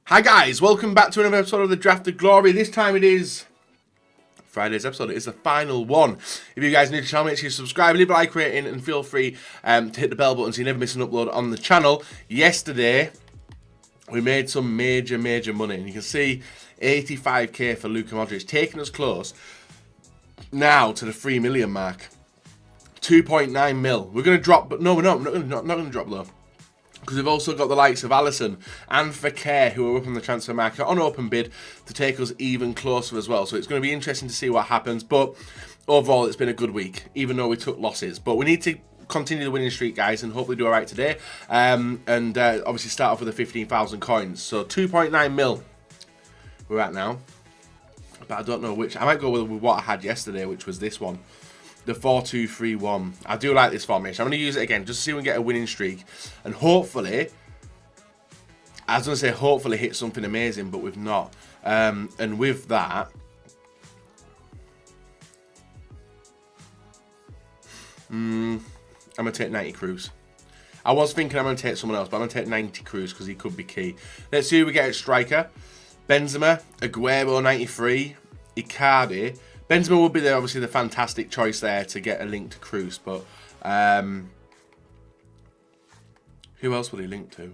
Hi guys, welcome back to another episode of the Draft of Glory. This time it is Friday's episode. It is the final one. If you guys are new to the channel, make sure you subscribe, leave a like rating, and feel free to hit the bell button so you never miss an upload on the channel. Yesterday, we made some major money, and you can see 85k for Luka Modric, taking us close now to the 3 million mark. 2.9 mil. We're going to drop, but no, we're not. We're not going to drop low. Because we've also got the likes of Alisson and Fekir, who are up on the transfer market on open bid to take us even closer as well. So it's going to be interesting to see what happens. But overall, it's been a good week, even though we took losses. But we need to continue the winning streak, guys, and hopefully do all right today. Obviously start off with the 15,000 coins. So 2.9 mil we're at now. But I don't know which. I might go with what I had yesterday, which was this one. The 4-2-3-1. I do like this formation. I'm going to use it again just to see if we can get a winning streak. And hopefully, I was going to say hopefully hit something amazing, but we've not. And with that, I'm going to take 90 Cruz. I was thinking I'm going to take someone else, but I'm going to take 90 Cruz because he could be key. Let's see who we get at striker. Benzema, Aguero 93, Icardi. Benzema would be there, obviously the fantastic choice there to get a link to Cruz, but who else would he link to?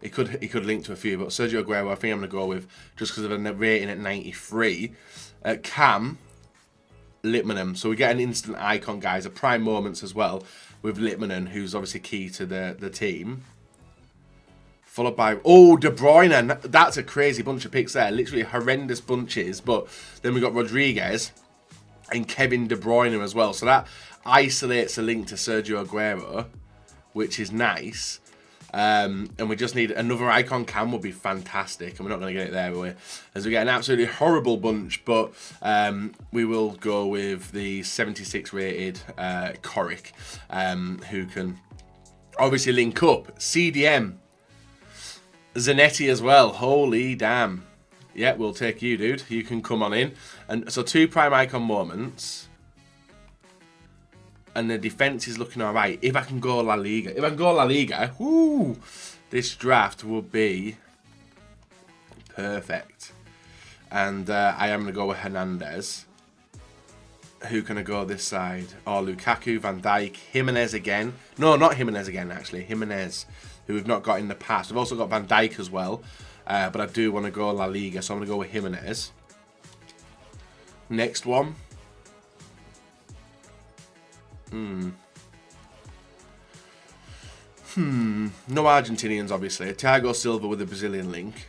He could link to a few, but Sergio Aguero, I think I'm going to go with just because of a rating at 93. Cam, Litmanen, so we get an instant icon, guys, a prime moments as well with Litmanen, who's obviously key to the team. Followed by, oh, De Bruyne. That's a crazy bunch of picks there. Literally horrendous bunches. But then we got Rodriguez and Kevin De Bruyne as well. So that isolates a link to Sergio Aguero, which is nice. And we just need another icon. Cam would be fantastic. And we're not going to get it there, will we? As we get an absolutely horrible bunch. But we will go with the 76 rated Coric, who can obviously link up. CDM. Zanetti as well. Holy damn. Yeah, we'll take you, dude. You can come on in. And so 2 prime icon moments. And the defense is looking alright. If I can go La Liga. If I can go La Liga, whoo, this draft will be perfect. And I am going to go with Hernandez. Who can I go this side? Oh, Lukaku, Van Dijk, Jimenez again. No, not Jimenez again, actually. Jimenez, who we've not got in the past. We've also got Van Dijk as well. But I do want to go La Liga, so I'm going to go with Jimenez. Next one. No Argentinians, obviously. Thiago Silva with a Brazilian link.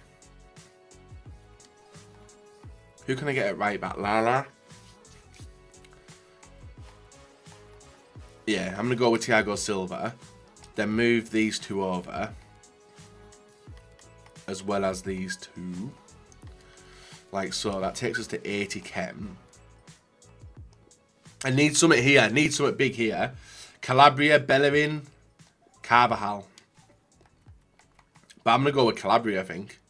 Who can I get at right back? Lala? Yeah, I'm going to go with Thiago Silva. Then move these two over. As well as these two. Like so. That takes us to 80 chem. I need something here. I need something big here. Calabria, Bellerin, Carvajal. But I'm going to go with Calabria, I think.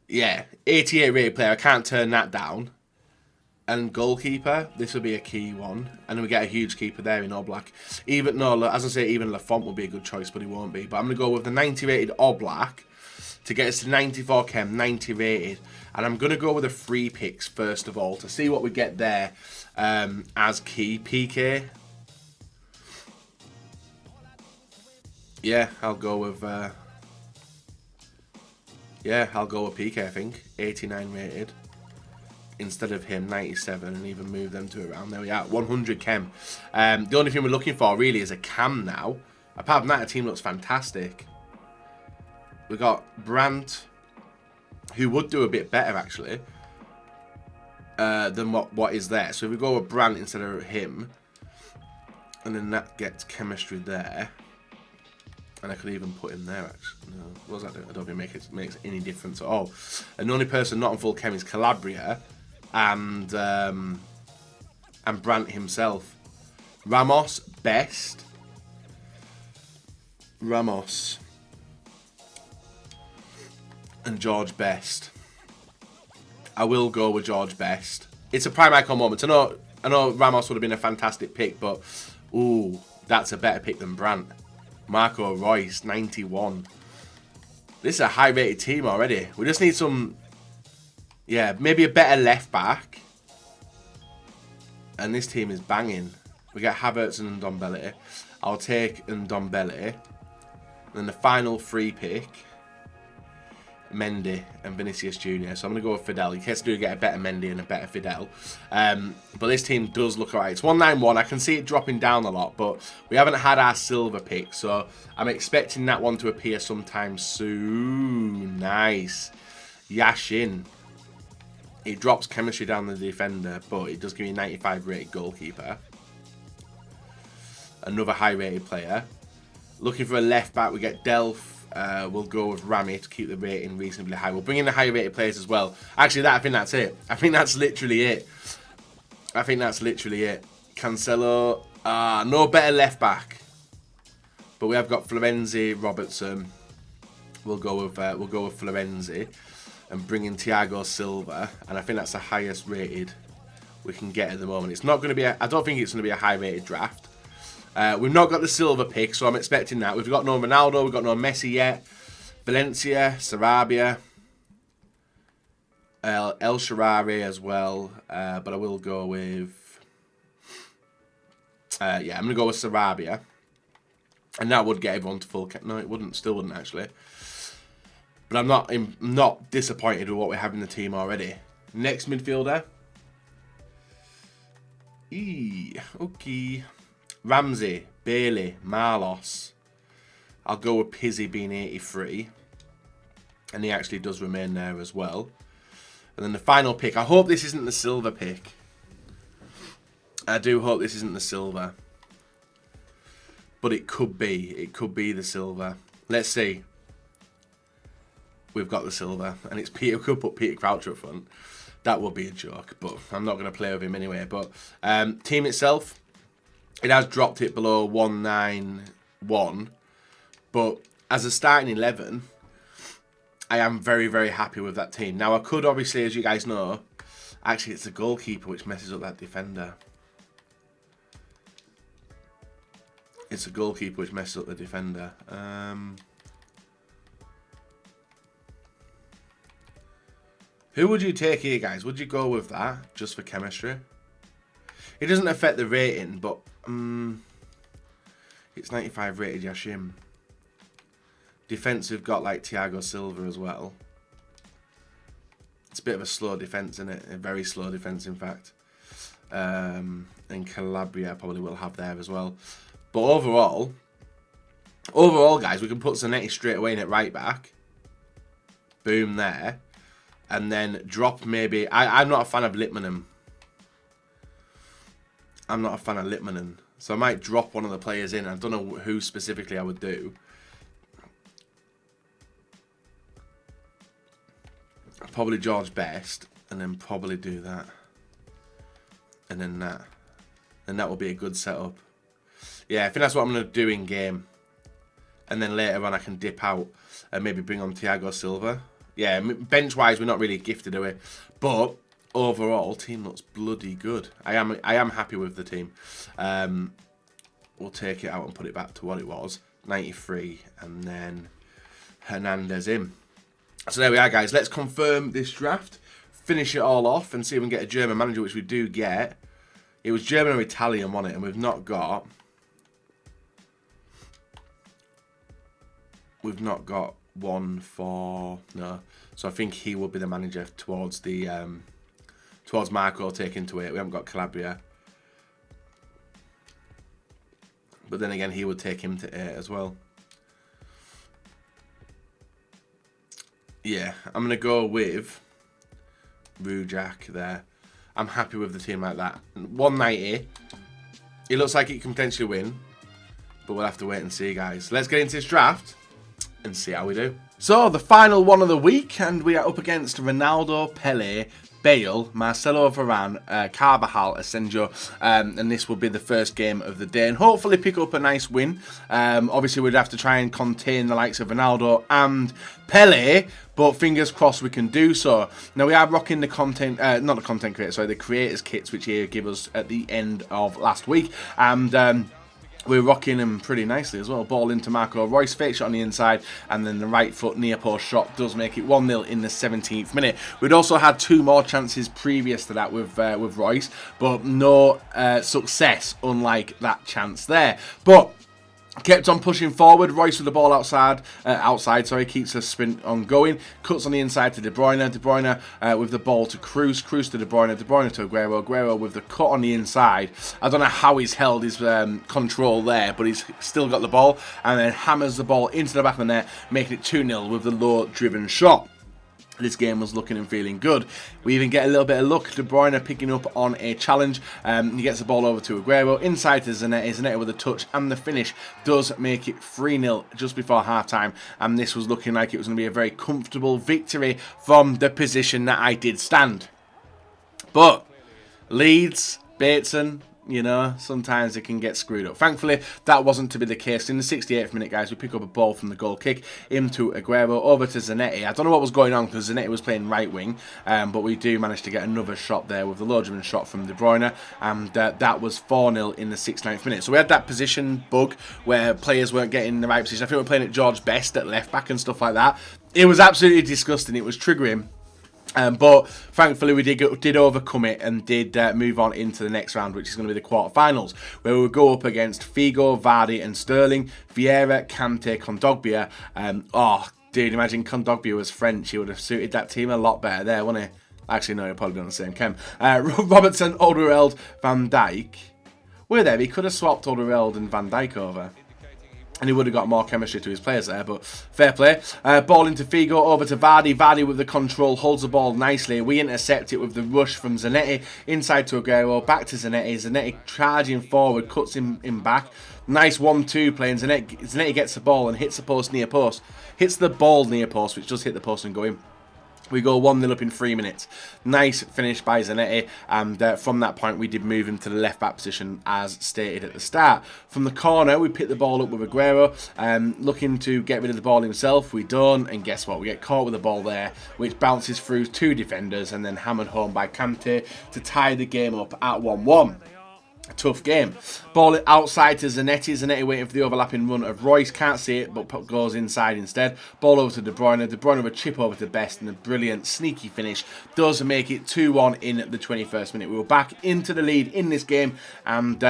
Yeah, 88 rated player. I can't turn that down. And goalkeeper, this will be a key one. And then we get a huge keeper there in Oblak. Even, no, as I say, even Lafont will be a good choice, but he won't be. But I'm going to go with the 90 rated Oblak to get us to 94 chem, 90 rated. And I'm going to go with the free picks first of all to see what we get there as key. PK. Yeah, I'll go with PK, I think. 89 rated. Instead of him, 97, and even move them to around there we are, 100 chem. The only thing we're looking for really is a cam now. Apart from that, the team looks fantastic. We got Brandt, who would do a bit better actually than what is there. So if we go with Brandt instead of him, and then that gets chemistry there, and I could even put him there actually. No, what does that do? I don't think it makes any difference at all. And the only person not on full chem is Calabria. And Brandt himself. Ramos, best. Ramos. And George Best. I will go with George Best. It's a prime icon moment. I know Ramos would have been a fantastic pick, but ooh, that's a better pick than Brandt. Marco Reus, 91. This is a high-rated team already. We just need some, yeah, maybe a better left back. And this team is banging. We get Havertz and Ndombele. I'll take Ndombele. Then the final free pick, Mendy and Vinicius Jr. So I'm going to go with Fidel. In case I do get a better Mendy and a better Fidel. But this team does look alright. It's 191. I can see it dropping down a lot, but we haven't had our silver pick. So I'm expecting that one to appear sometime soon. Nice. Yashin. It drops chemistry down the defender, but it does give you a 95 rated goalkeeper. Another high rated player. Looking for a left back, we get Delph. We'll go with Rami to keep the rating reasonably high. We'll bring in the high rated players as well. Actually, I think that's it. I think that's literally it. Cancelo. No better left back. But we have got Florenzi, Robertson. We'll go with Florenzi. And bring in Thiago Silva, and I think that's the highest rated we can get at the moment. It's not going to be I don't think it's going to be a high rated draft. We've not got the silver pick, so I'm expecting that. We've got no Ronaldo, we've got no Messi yet. Valencia, Sarabia, El Shaarawy as well, but I will go with yeah, I'm going to go with Sarabia, and that would get everyone to full. No, it wouldn't. Still wouldn't actually. But I'm not disappointed with what we have in the team already. Next midfielder. Okay. Ramsey, Bale, Marlos. I'll go with Pizzi being 83. And he actually does remain there as well. And then the final pick. I hope this isn't the silver pick. I do hope this isn't the silver. But it could be. It could be the silver. Let's see. We've got the silver, and it's Peter. We could put Peter Crouch up front. That would be a joke, but I'm not going to play with him anyway. But team itself, it has dropped it below 191. But as a starting 11, I am very, very happy with that team. Now, I could obviously, as you guys know, actually it's the goalkeeper which messes up that defender. It's a goalkeeper which messes up the defender. Who would you take here, guys? Would you go with that, just for chemistry? It doesn't affect the rating, but it's 95 rated Yashim. Defense, we've got like Thiago Silva as well. It's a bit of a slow defense, isn't it? A very slow defense, in fact. And Calabria probably will have there as well. But overall, guys, we can put Zanetti straight away in at right back. Boom there. And then drop maybe... I'm not a fan of Litmanen. So I might drop one of the players in. I don't know who specifically I would do. Probably George Best. And then probably do that. And then that. And that will be a good setup. Yeah, I think that's what I'm going to do in game. And then later on I can dip out and maybe bring on Thiago Silva. Yeah, bench-wise, we're not really gifted away. But overall, team looks bloody good. I am happy with the team. We'll take it out and put it back to what it was. 93, and then Hernandez in. So there we are, guys. Let's confirm this draft. Finish it all off and see if we can get a German manager, which we do get. It was German or Italian, wasn't it? And we've not got... one for no, so I think he will be the manager towards the towards Marco taking to 8. We haven't got Calabria, but then again he would take him to 8 as well. Yeah, I'm gonna go with Rujak there. I'm happy with the team like that. 190. It looks like it can potentially win, but we'll have to wait and see, guys. Let's get into this draft and see how we do. So, the final one of the week, and we are up against Ronaldo, Pele, Bale, Marcelo Varane, Carvajal, Asenjo, and this will be the first game of the day, and hopefully pick up a nice win. Obviously, we'd have to try and contain the likes of Ronaldo and Pele, but fingers crossed we can do so. Now, we are rocking the content, not the content creator, sorry, the creators kits, which he gave us at the end of last week, and we're rocking him pretty nicely as well. Ball into Marco Reus, fake shot on the inside, and then the right foot near post shot does make it 1-0 in the 17th minute. We'd also had 2 more chances previous to that with Reus, but no success, unlike that chance there. But kept on pushing forward. Reus with the ball outside, keeps the sprint on going. Cuts on the inside to De Bruyne. De Bruyne with the ball to Cruz. Cruz to De Bruyne. De Bruyne to Aguero. Aguero with the cut on the inside. I don't know how he's held his control there, but he's still got the ball. And then hammers the ball into the back of the net, making it 2-0 with the low-driven shot. This game was looking and feeling good. We even get a little bit of luck. De Bruyne picking up on a challenge. He gets the ball over to Aguero. Inside to Zanetti. Zanetti with a touch. And the finish does make it 3-0 just before half-time. And this was looking like it was going to be a very comfortable victory from the position that I did stand. But Leeds, Bateson, you know, sometimes it can get screwed up. Thankfully, that wasn't to be the case. In the 68th minute, guys, we pick up a ball from the goal kick into Aguero, over to Zanetti. I don't know what was going on because Zanetti was playing right wing, but we do manage to get another shot there with the low-driven shot from De Bruyne, and that was 4-0 in the 69th minute. So we had that position bug where players weren't getting in the right position. I think we were playing at George Best at left-back and stuff like that. It was absolutely disgusting. It was triggering. But thankfully we did overcome it and did move on into the next round, which is going to be the quarterfinals, where we will go up against Figo, Vardy and Sterling, Vieira, Kante, Kondogbia. Oh, dude, imagine Kondogbia was French. He would have suited that team a lot better there, wouldn't he? Actually, no, he'd probably be on the same chem. Robertson, Alderweireld, Van Dijk. We're there. He could have swapped Alderweireld and Van Dijk over, and he would have got more chemistry to his players there, but fair play. Ball into Figo, over to Vardy. Vardy with the control, holds the ball nicely. We intercept it with the rush from Zanetti. Inside to Aguero, back to Zanetti. Zanetti charging forward, cuts him back. Nice 1-2 play, and Zanetti gets the ball and hits the post near post. Hits the ball near post, which does hit the post and go in. We go 1-0 up in 3 minutes. Nice finish by Zanetti, and from that point we did move him to the left back position as stated at the start. From the corner we pick the ball up with Aguero, looking to get rid of the ball himself. We don't, and guess what? We get caught with the ball there, which bounces through 2 defenders and then hammered home by Kante to tie the game up at 1-1. A tough game. Ball outside to Zanetti. Zanetti waiting for the overlapping run of Reus. Can't see it, but goes inside instead. Ball over to De Bruyne. De Bruyne with a chip over to Best, and a brilliant sneaky finish does make it 2-1 in the 21st minute. We were back into the lead in this game, and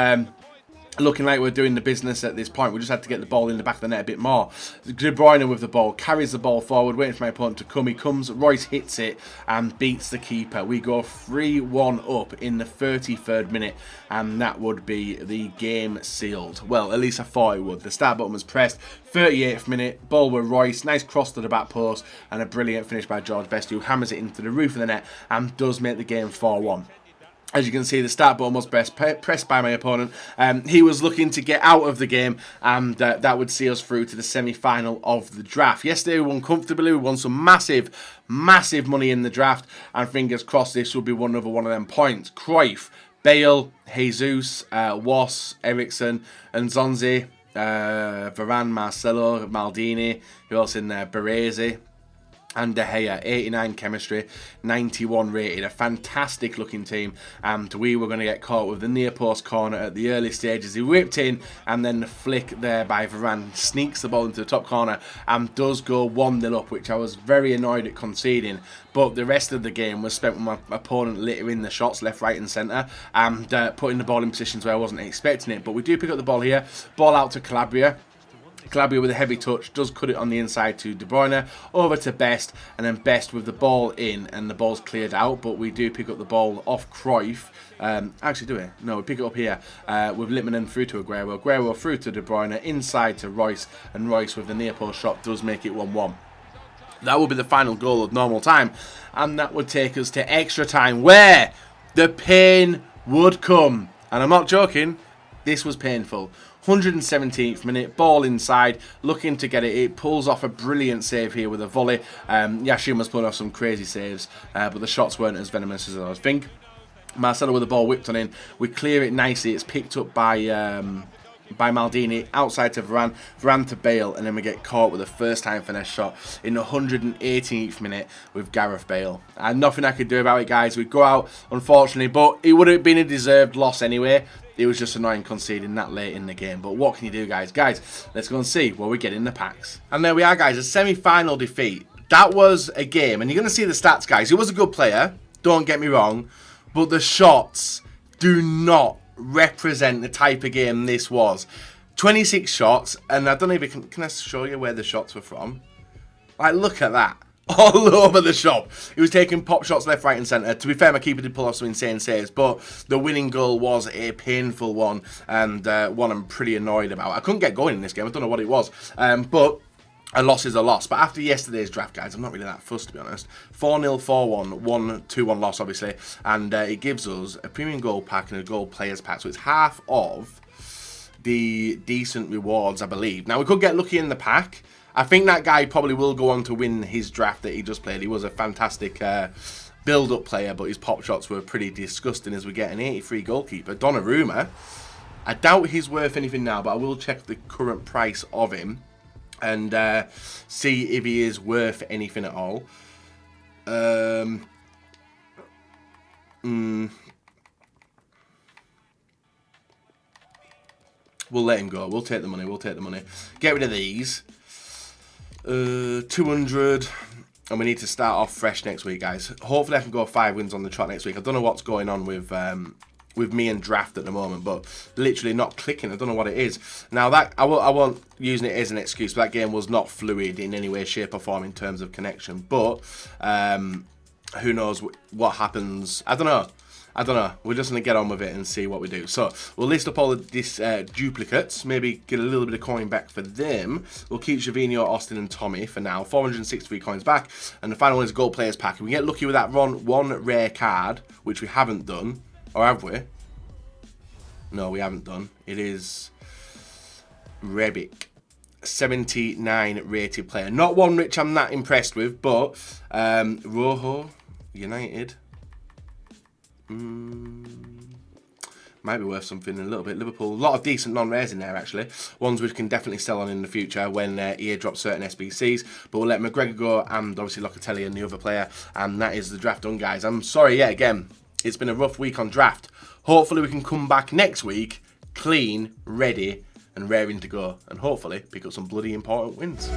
looking like we're doing the business at this point. We just had to get the ball in the back of the net a bit more. De Bruyne with the ball, carries the ball forward, waiting for my opponent to come. He comes, Reus hits it and beats the keeper. We go 3-1 up in the 33rd minute, and that would be the game sealed. Well, at least I thought it would. The start button was pressed. 38th minute, ball with Reus, nice cross to the back post, and a brilliant finish by George Best, who hammers it into the roof of the net and does make the game 4-1. As you can see, the start button was pressed by my opponent. He was looking to get out of the game, and that would see us through to the semi-final of the draft. Yesterday we won comfortably. We won some massive money in the draft, and fingers crossed this will be another one of them points. Cruyff, Bale, Jesus, Was, Ericsson, and Zonzi, Varane, Marcelo, Maldini, who else in there? Baresi. And De Gea, 89 chemistry, 91 rated, a fantastic looking team, and we were going to get caught with the near post corner at the early stages. He whipped in, and then the flick there by Varane sneaks the ball into the top corner and does go 1-0 up, which I was very annoyed at conceding. But the rest of the game was spent with my opponent littering the shots left, right and centre, and putting the ball in positions where I wasn't expecting it. But we do pick up the ball here, ball out to Calabria. Calabria with a heavy touch does cut it on the inside to De Bruyne, over to Best, and then Best with the ball in, and the ball's cleared out, but we do pick up the ball off Cruyff. Actually, do we? No, we pick it up here with Littman through to Aguero. Aguero through to De Bruyne, inside to Reus, and Reus with the near post shot does make it 1-1. That will be the final goal of normal time, and that would take us to extra time, where the pain would come. And I'm not joking, this was painful. 117th minute, ball inside, looking to get it. It pulls off a brilliant save here with a volley. Yashima's pulling off some crazy saves, but the shots weren't as venomous as I was thinking. Marcelo with the ball whipped on in. We clear it nicely. It's picked up by Maldini, outside to Varane, Varane to Bale, and then we get caught with a first time finesse shot in the 118th minute with Gareth Bale. And nothing I could do about it, guys. We go out, unfortunately, but it would have been a deserved loss anyway. it was just annoying conceding that late in the game. But what can you do, guys? Guys, let's go and see what we get in the packs. And there we are, guys, a semi-final defeat. That was a game, and you're going to see the stats, guys. He was a good player, don't get me wrong, but the shots do not represent the type of game this was. 26 shots, and I don't know if can I show you where the shots were from? Like, look at that. All over the shop. He was taking pop shots left, right and centre. To be fair, my keeper did pull off some insane saves, but the winning goal was a painful one, and one I'm pretty annoyed about. I couldn't get going in this game. I don't know what it was, but a loss is a loss. But after yesterday's draft, guys, I'm not really that fussed, to be honest. 4-0, 4-1, 1-2-1 loss, obviously, and it gives us a premium gold pack and a gold players pack, so it's half of the decent rewards, I believe. Now, we could get lucky in the pack. I think that guy probably will go on to win his draft that he just played. He was a fantastic build-up player, but his pop shots were pretty disgusting as we get an 83 goalkeeper. Donnarumma. I doubt he's worth anything now, but I will check the current price of him and see if he is worth anything at all. We'll let him go. We'll take the money. We'll take the money. Get rid of these. 200. And we need to start off fresh next week, guys. Hopefully I can go 5 wins on the trot next week. I don't know what's going on with me and draft at the moment, but literally not clicking. I don't know what it is. Now, that I won't using it as an excuse, but that game was not fluid in any way, shape or form in terms of connection. But who knows what happens. I don't know. We're just going to get on with it and see what we do. So, we'll list up all of these duplicates. Maybe get a little bit of coin back for them. We'll keep Javinho, Austin and Tommy for now. 463 coins back. And the final one is Gold Players Pack. If we get lucky with that one rare card, which we haven't done. Or have we? No, we haven't done. It is Rebic. 79 rated player. Not one which I'm that impressed with, but Rojo, United. Might be worth something a little bit. Liverpool, a lot of decent non-rares in there actually. Ones which can definitely sell on in the future when EA drops certain SBCs. But we'll let McGregor go and obviously Locatelli and the other player. And that is the draft done, guys. I'm sorry yet again. It's been a rough week on draft. Hopefully we can come back next week clean, ready and raring to go. And hopefully pick up some bloody important wins.